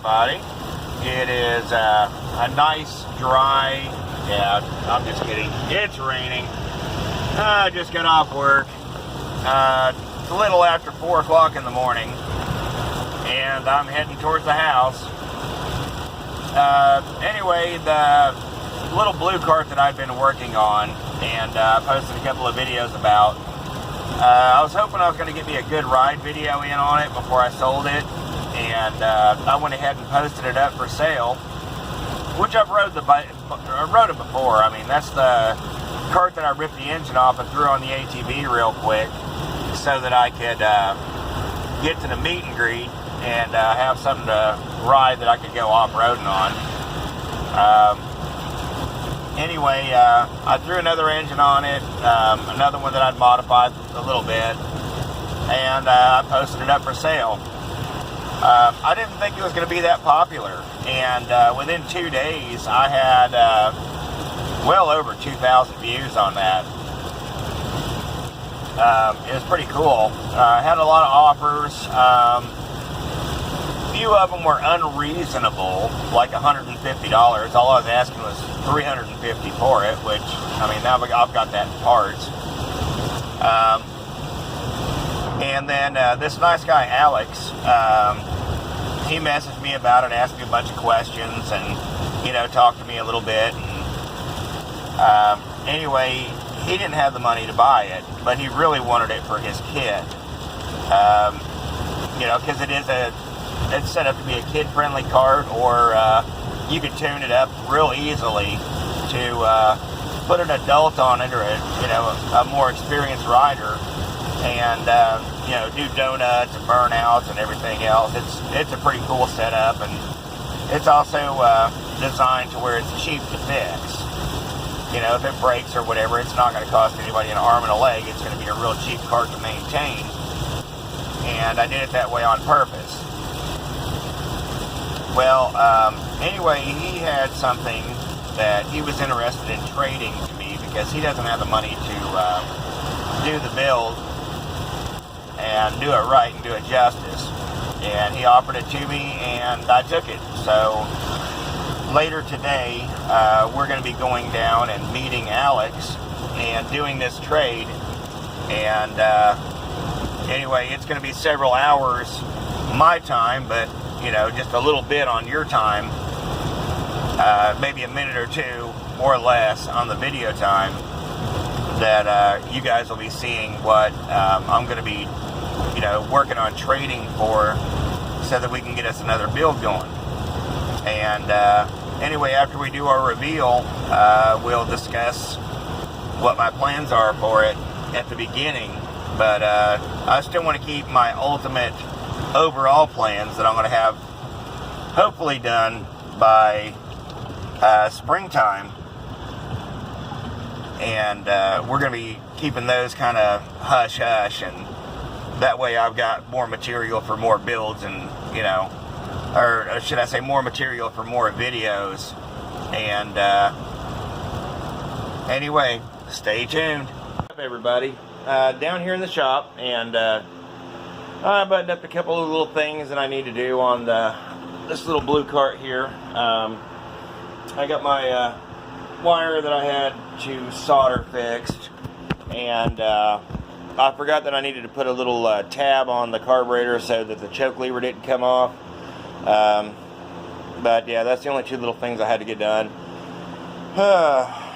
everybody. It is a nice, dry, yeah, I'm just kidding. It's raining. I just got off work. It's a little after 4 o'clock in the morning, and I'm heading towards the house. Anyway, the little blue cart that I've been working on and posted a couple of videos about, I was hoping I was going to get me a good ride video in on it before I sold it, and I went ahead and posted it up for sale, which I've rode it before. I mean, that's the cart that I ripped the engine off and threw on the ATV real quick so that I could get to the meet and greet and have something to ride that I could go off-roading on. Anyway, I threw another engine on it, another one that I'd modified a little bit, and I posted it up for sale. I didn't think it was going to be that popular, and within 2 days I had well over 2,000 views on that. It was pretty cool. I had a lot of offers. Few of them were unreasonable, like $150. All I was asking was $350 for it, which, I mean, now I've got that in parts. And then this nice guy, Alex, he messaged me about it, asked me a bunch of questions, and, you know, talked to me a little bit. And, anyway, he didn't have the money to buy it, but he really wanted it for his kid. You know, because it's set up to be a kid-friendly cart, or you could tune it up real easily to put an adult on it, or a more experienced rider, and you know, do donuts and burnouts and everything else. It's a pretty cool setup, and it's also designed to where it's cheap to fix. You know, if it breaks or whatever, it's not going to cost anybody an arm and a leg. It's going to be a real cheap cart to maintain, and I did it that way on purpose. Well, anyway, he had something that he was interested in trading to me because he doesn't have the money to do the build and do it right and do it justice. And he offered it to me, and I took it. So later today, we're going to be going down and meeting Alex and doing this trade. And anyway, it's going to be several hours my time, but you know, just a little bit on your time, maybe a minute or two, more or less, on the video time, that you guys will be seeing what I'm going to be, you know, working on trading for, so that we can get us another build going. And anyway, after we do our reveal, we'll discuss what my plans are for it at the beginning, but I still want to keep my ultimate overall plans that I'm going to have hopefully done by springtime, and we're going to be keeping those kind of hush-hush, and that way I've got more material for more builds, and you know, or should I say more material for more videos. And anyway, stay tuned. What's up, everybody? Down here in the shop, and I buttoned up a couple of little things that I need to do on this little blue cart here. I got my wire that I had to solder fixed, and I forgot that I needed to put a little tab on the carburetor so that the choke lever didn't come off. But yeah, that's the only two little things I had to get done.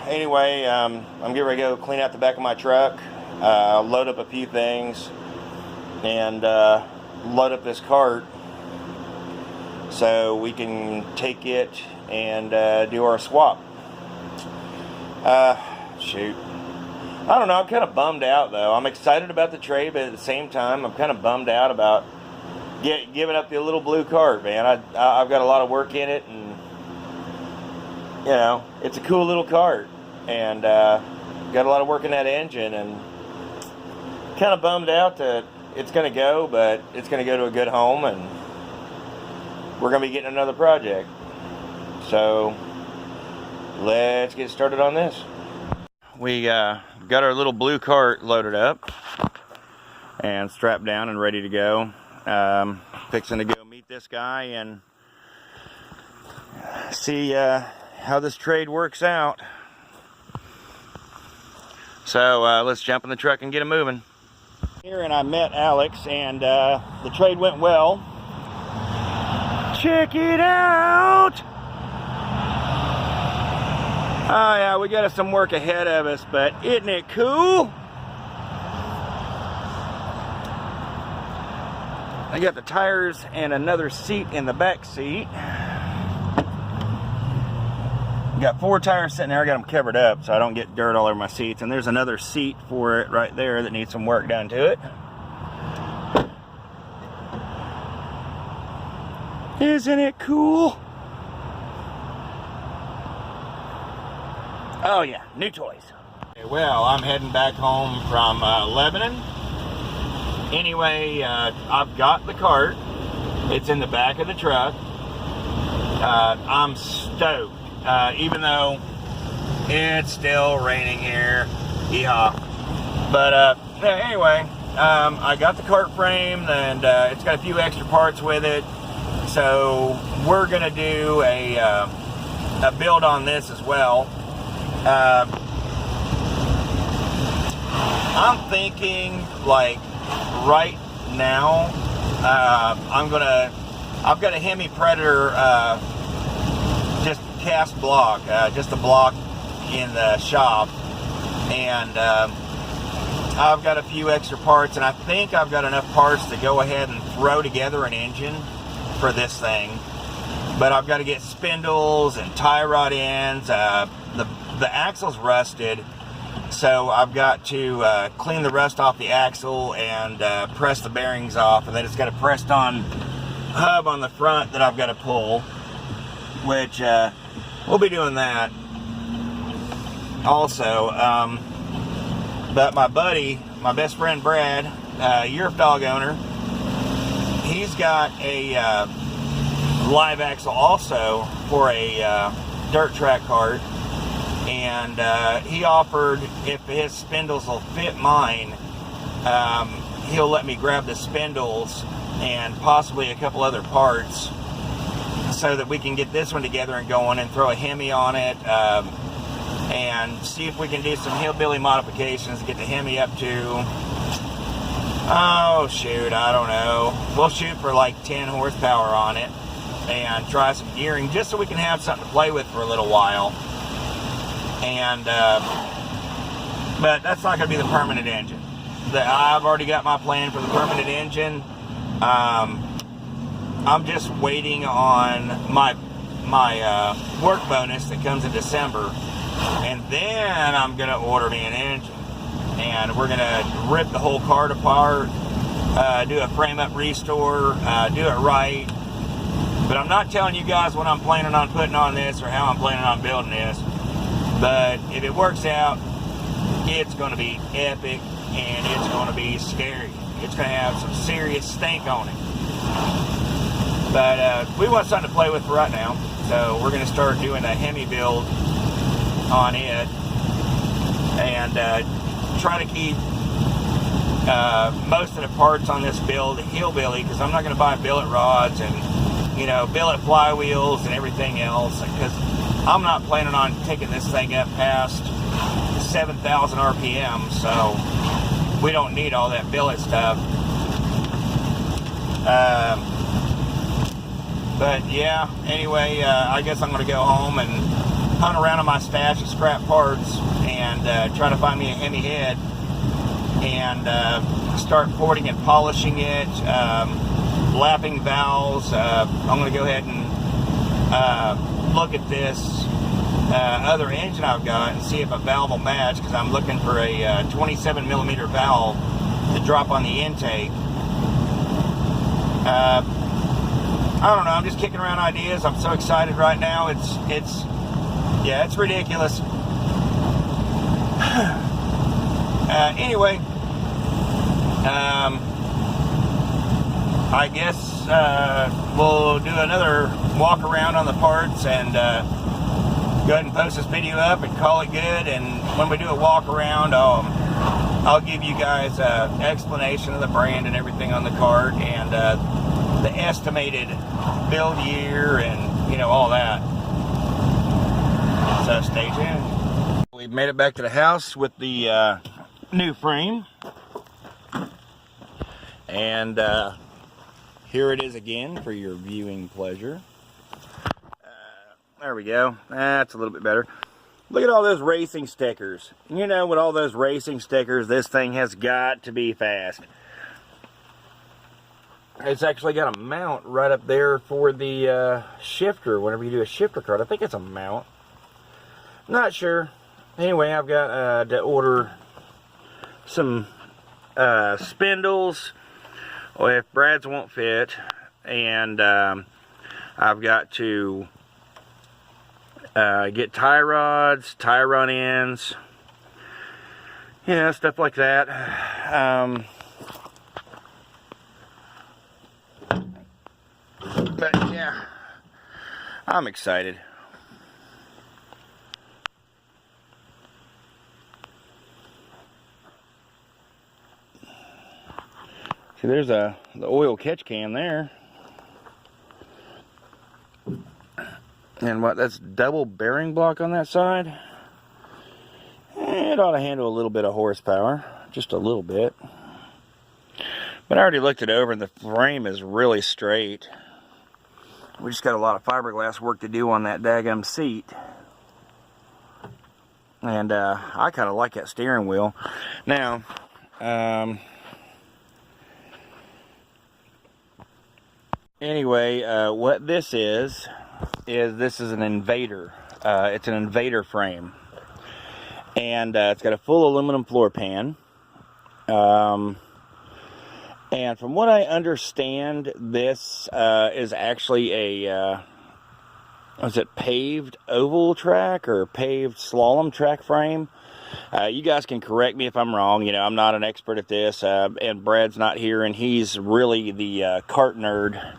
Anyway, I'm getting ready to go clean out the back of my truck, load up a few things, and load up this cart so we can take it and do our swap. Shoot. I don't know, I'm kind of bummed out though. I'm excited about the trade, but at the same time, I'm kind of bummed out about giving up the little blue cart, man. I've got a lot of work in it, and you know, it's a cool little cart, and got a lot of work in that engine, and kind of bummed out that it's going to go, but it's going to go to a good home, and we're going to be getting another project. So let's get started on this. We got our little blue cart loaded up and strapped down and ready to go. Fixing to go meet this guy and see how this trade works out. So let's jump in the truck and get it moving. Here, and I met Alex, and the trade went well. Check it out! Oh yeah, we got some work ahead of us, but isn't it cool? I got the tires and another seat in the back seat. Got 4 tires sitting there. I got them covered up so I don't get dirt all over my seats. And there's another seat for it right there that needs some work done to it. Isn't it cool? Oh yeah, new toys. Okay, well, I'm heading back home from Lebanon. Anyway, I've got the cart. It's in the back of the truck. I'm stoked. Even though it's still raining here, yeehaw. But anyway, I got the cart framed, and it's got a few extra parts with it. So we're gonna do a build on this as well. I'm thinking like right now, I've got a Hemi Predator just cast block, just a block in the shop, and I've got a few extra parts, and I think I've got enough parts to go ahead and throw together an engine for this thing. But I've got to get spindles and tie rod ends. The axle's rusted, so I've got to clean the rust off the axle and press the bearings off, and then it's got a pressed on hub on the front that I've got to pull, which we'll be doing that also. But my buddy, my best friend Brad, Europe dog owner, he's got a live axle also for a dirt track cart, and he offered if his spindles will fit mine, he'll let me grab the spindles and possibly a couple other parts so that we can get this one together and going and throw a Hemi on it, and see if we can do some hillbilly modifications to get the Hemi up to, oh shoot, I don't know, we'll shoot for like 10 horsepower on it and try some gearing just so we can have something to play with for a little while. And but that's not going to be the permanent engine. I've already got my plan for the permanent engine. I'm just waiting on my work bonus that comes in December, and then I'm going to order me an engine, and we're going to rip the whole cart apart, do a frame up restore, do it right. But I'm not telling you guys what I'm planning on putting on this or how I'm planning on building this. But if it works out, it's going to be epic, and it's going to be scary. It's going to have some serious stank on it. But we want something to play with for right now, so we're going to start doing a Hemi build on it, and try to keep most of the parts on this build hillbilly, because I'm not going to buy billet rods and billet flywheels and everything else, because I'm not planning on taking this thing up past 7,000 RPM, so we don't need all that billet stuff. But yeah, anyway, I guess I'm going to go home and hunt around on my stash of scrap parts and try to find me a Hemi head and start porting and polishing it, lapping valves. I'm going to go ahead and look at this other engine I've got and see if a valve will match, because I'm looking for a 27 millimeter valve to drop on the intake. I don't know, I'm just kicking around ideas. I'm so excited right now. It's ridiculous. Anyway, I guess we'll do another walk around on the parts and go ahead and post this video up and call it good. And when we do a walk around, I'll give you guys an explanation of the brand and everything on the cart, and the estimated build year, and you know, all that. So stay tuned. We've made it back to the house with the new frame. And here it is again for your viewing pleasure. There we go. That's a little bit better. Look at all those racing stickers. You know, with all those racing stickers, this thing has got to be fast. It's actually got a mount right up there for the shifter, whenever you do a shifter kart. I think it's a mount. Not sure. Anyway, I've got to order some spindles if Brad's won't fit, and I've got to get tie rods, tie run ends, you know, stuff like that. But yeah, I'm excited. See, there's the oil catch can there. And what, that's double bearing block on that side. It ought to handle a little bit of horsepower, just a little bit. But I already looked it over and the frame is really straight. We just got a lot of fiberglass work to do on that daggum seat. And I kind of like that steering wheel. Now, anyway, what this is this is an Invader. It's an Invader frame. And it's got a full aluminum floor pan. And from what I understand, this is actually a, was it paved oval track or paved slalom track frame? You guys can correct me if I'm wrong. You know, I'm not an expert at this, and Brad's not here, and he's really the kart nerd.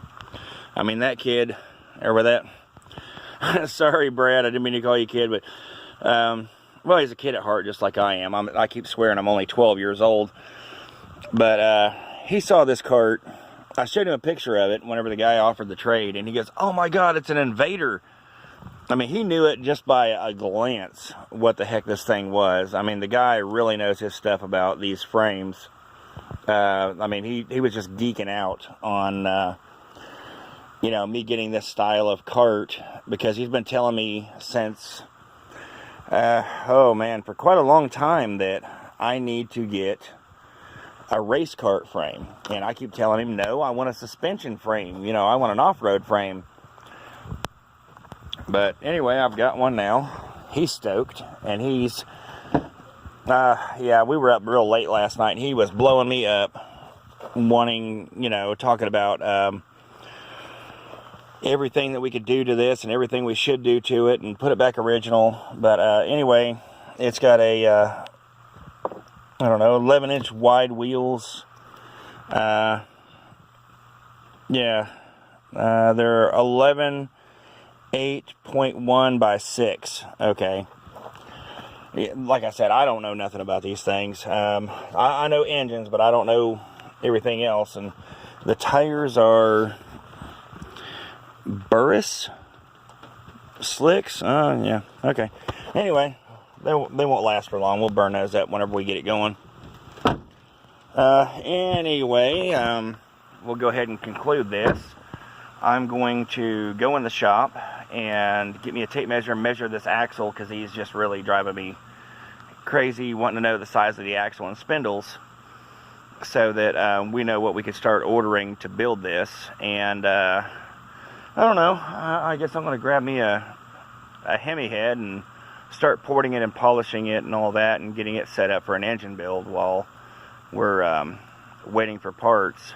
I mean, that kid, over that. Sorry, Brad, I didn't mean to call you kid, but, well, he's a kid at heart, just like I am. I keep swearing I'm only 12 years old. But he saw this kart. I showed him a picture of it whenever the guy offered the trade, and he goes, "Oh my God, it's an Invader." I mean, he knew it just by a glance what the heck this thing was. I mean, the guy really knows his stuff about these frames. I mean, he was just geeking out on, you know, me getting this style of kart, because he's been telling me since, oh man, for quite a long time that I need to get a race kart frame. And I keep telling him, no, I want a suspension frame. You know, I want an off-road frame. But anyway, I've got one now. He's stoked, and he's, yeah, we were up real late last night, and he was blowing me up, wanting, you know, talking about everything that we could do to this and everything we should do to it and put it back original. But anyway, it's got a, I don't know, 11-inch wide wheels. Yeah, they're 11 8.1 by 6. Okay. Like I said, I don't know nothing about these things. I know engines, but I don't know everything else. And the tires are Burris slicks. Yeah. Okay. Anyway, they won't last for long. We'll burn those up whenever we get it going. Anyway, we'll go ahead and conclude this. I'm going to go in the shop and get me a tape measure and measure this axle, because he's just really driving me crazy wanting to know the size of the axle and spindles, so that we know what we could start ordering to build this. And I don't know, I guess I'm going to grab me a Hemi head and start porting it and polishing it and all that, and getting it set up for an engine build while we're waiting for parts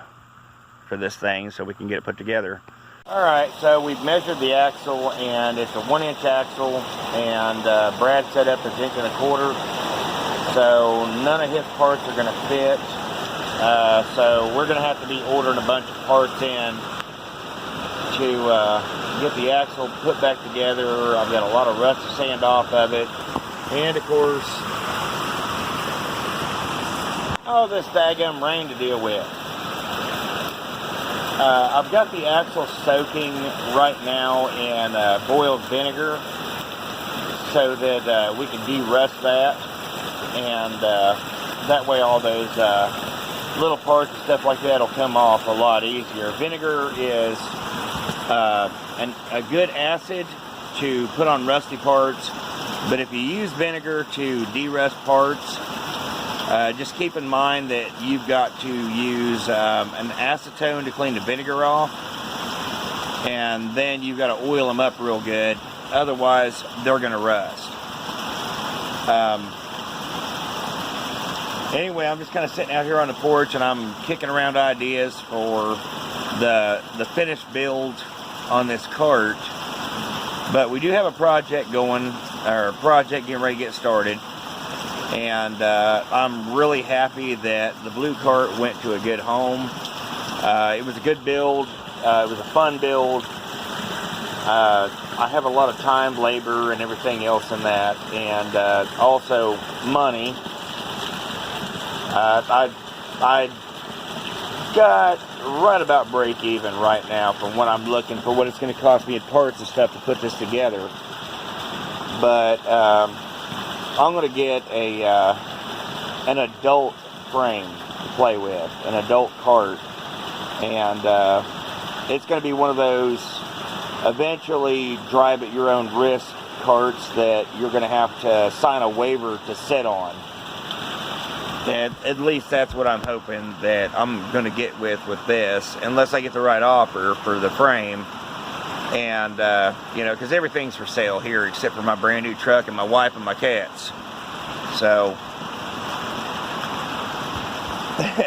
for this thing so we can get it put together. Alright, so we've measured the axle, and it's a 1-inch axle, and Brad set up his 1 1/4 inch, so none of his parts are going to fit. So we're going to have to be ordering a bunch of parts in to get the axle put back together. I've got a lot of rust to sand off of it, and of course all this daggum rain to deal with. I've got the axle soaking right now in boiled vinegar so that we can de-rust that, and that way all those little parts and stuff like that will come off a lot easier. Vinegar is a good acid to put on rusty parts, but if you use vinegar to de-rust parts, just keep in mind that you've got to use an acetone to clean the vinegar off, and then you've got to oil them up real good, otherwise they're going to rust. Anyway, I'm just kind of sitting out here on the porch and I'm kicking around ideas for the finished build on this cart. But we do have a project going, or a project getting ready to get started. And I'm really happy that the blue cart went to a good home. It was a good build. It was a fun build. I have a lot of time, labor, and everything else in that, and also money. I got right about break even right now from what I'm looking for, what it's going to cost me in parts and stuff to put this together. But I'm going to get an adult frame to play with, an adult cart, and it's going to be one of those eventually drive at your own risk carts that you're going to have to sign a waiver to sit on. And at least that's what I'm hoping that I'm going to get with this, unless I get the right offer for the frame. And, you know, because everything's for sale here except for my brand new truck and my wife and my cats. So,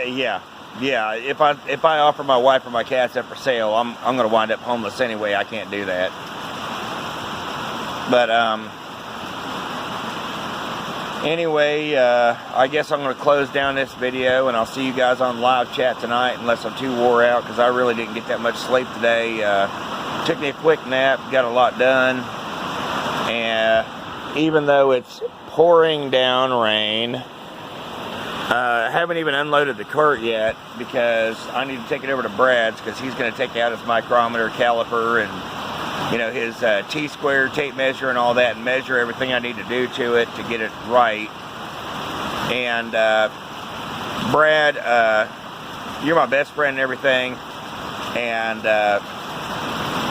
yeah, if I offer my wife or my cats up for sale, I'm going to wind up homeless anyway. I can't do that. But, anyway, I guess I'm going to close down this video, and I'll see you guys on live chat tonight, unless I'm too wore out, because I really didn't get that much sleep today. Took me a quick nap, got a lot done, and even though it's pouring down rain, I haven't even unloaded the cart yet, because I need to take it over to Brad's, because he's going to take out his micrometer, caliper, and you know, his T-square tape measure and all that, and measure everything I need to do to it to get it right. And Brad, you're my best friend and everything, and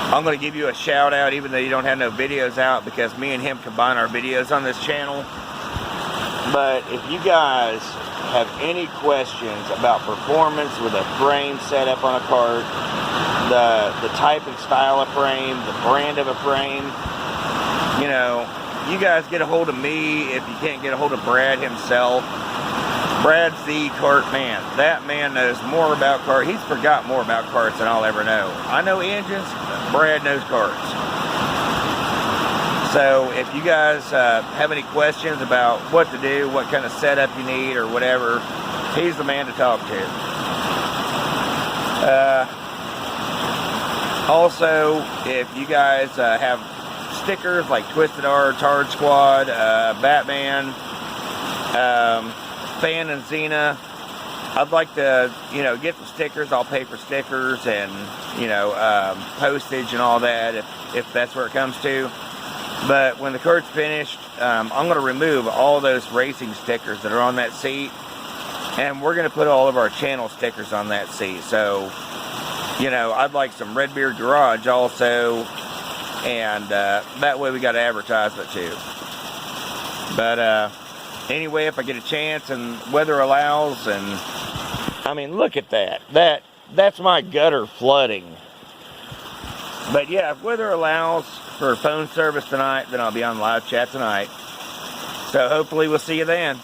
I'm going to give you a shout out even though you don't have no videos out, because me and him combine our videos on this channel. But if you guys have any questions about performance with a frame setup on a cart, the type and style of frame, the brand of a frame, you know, you guys get a hold of me if you can't get a hold of Brad himself. Brad's the cart man. That man knows more about carts. He's forgot more about carts than I'll ever know. I know engines, Brad knows carts. So if you guys have any questions about what to do, what kind of setup you need or whatever, he's the man to talk to. Also, if you guys have stickers like Twisted Art, Hard Squad, Batman, Fan and Xena, I'd like to, you know, get the stickers. I'll pay for stickers and, you know, postage and all that if that's where it comes to. But when the cart's finished, I'm going to remove all those racing stickers that are on that seat, and we're going to put all of our channel stickers on that seat. So, you know, I'd like some Redbeard Garage also, and that way we got advertisement too. But anyway, if I get a chance and weather allows, and I mean, look at that. That's my gutter flooding. But yeah, if weather allows for phone service tonight, then I'll be on live chat tonight. So hopefully we'll see you then.